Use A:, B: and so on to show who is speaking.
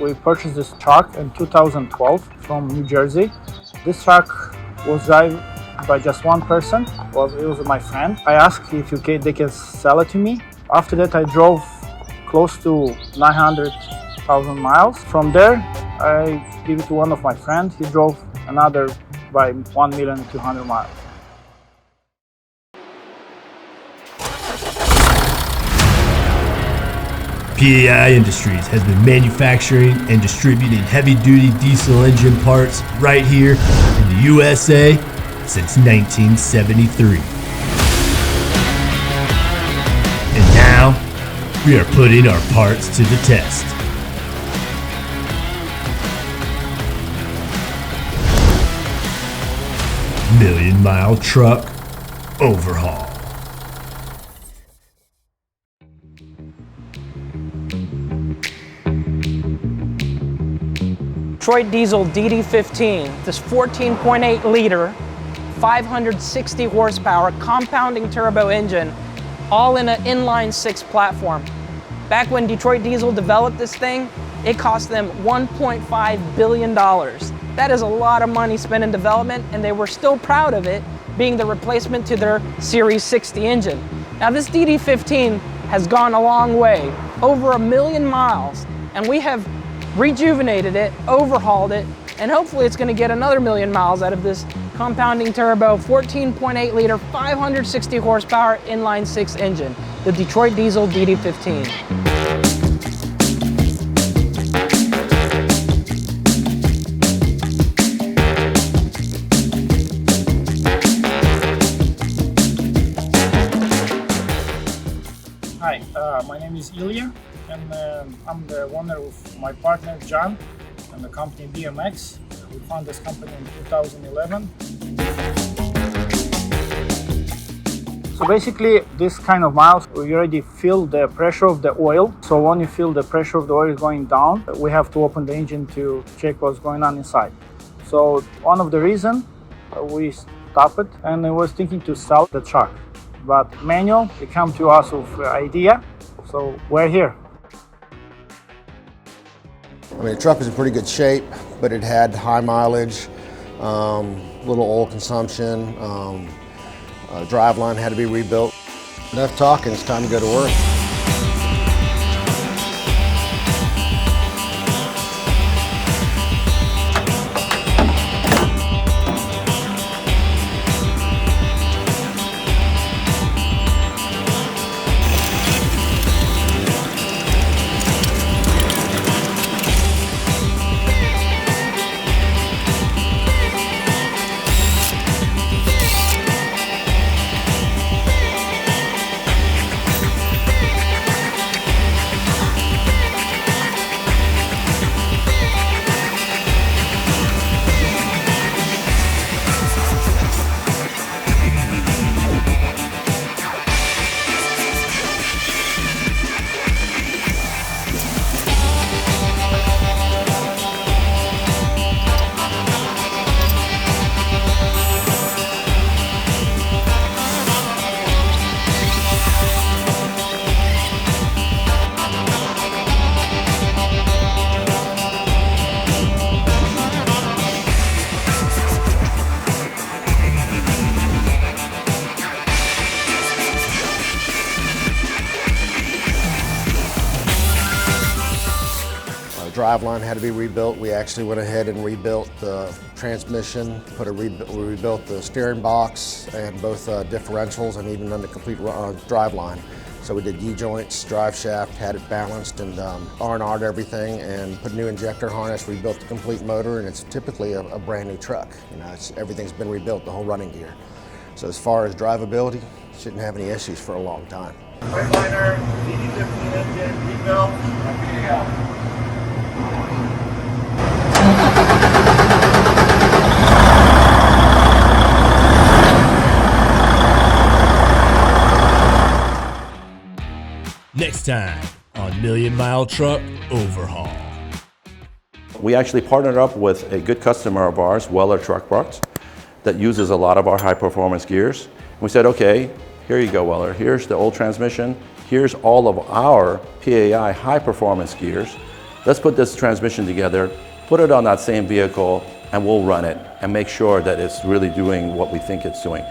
A: We purchased this truck in 2012 from New Jersey. This truck was driven by just one person. It was my friend. I asked if they can sell it to me. After that, I drove close to 900,000 miles. From there, I gave it to one of my friends. He drove another by 1,200,000 miles.
B: PAIindustries has been manufacturing and distributing heavy-duty diesel engine parts right here in the USA since 1973. And now, we are putting our parts to the test. Million-Mile Truck Overhaul.
C: DetroitDiesel DD15, this 14.8 liter, 560 horsepower compounding turbo engine, all in an inline 6 platform. Back when DetroitDiesel developed this thing, it cost them $1.5 billion. That is a lot of money spent in development, and they were still proud of it being the replacement to their Series 60 engine. Now this DD15 has gone a long way, over 1 million miles, and we have rejuvenated it, overhauled it, and hopefully it's going to get another 1 million miles out of this compounding turbo 14.8 liter 560 horsepower inline 6 engine, the DetroitDiesel DD15.
A: Hi, my name is Ilya, and I'm the owner with my partner John and the company BMX. We found this company in 2011. So basically, this kind of miles, we already feel the pressure of the oil. So when you feel the pressure of the oil going down, we have to open the engine to check what's going on inside. So one of the reasons we stopped it, and I was thinking to sell the truck. But manual, they come to us with an idea, so we're here.
D: I mean, the truck was in pretty good shape, but it had high mileage, little oil consumption, driveline had to be rebuilt. Enough talking, it's time to go to work. Driveline had to be rebuilt. We actually went ahead and rebuilt the transmission, we rebuilt the steering box and both differentials, and even done the complete driveline. So we did U-joints, drive shaft, had it balanced, and R&R'd everything, and put a new injector harness, rebuilt the complete motor, and it's typically a brand new truck. You know, everything's been rebuilt, the whole running gear. So as far as drivability, shouldn't have any issues for a long time.
E: Driveliner, DD15 engine, rebuilt, PAI.
B: Next time on Million-Mile Truck Overhaul.
F: We actually partnered up with a good customer of ours, Weller Truck Parts, that uses a lot of our high-performance gears. We said, okay, here you go, Weller. Here's the old transmission. Here's all of our PAI high-performance gears. let's put this transmission together, put it on that same vehicle, and we'll run it and make sure that it's really doing what we think it's doing.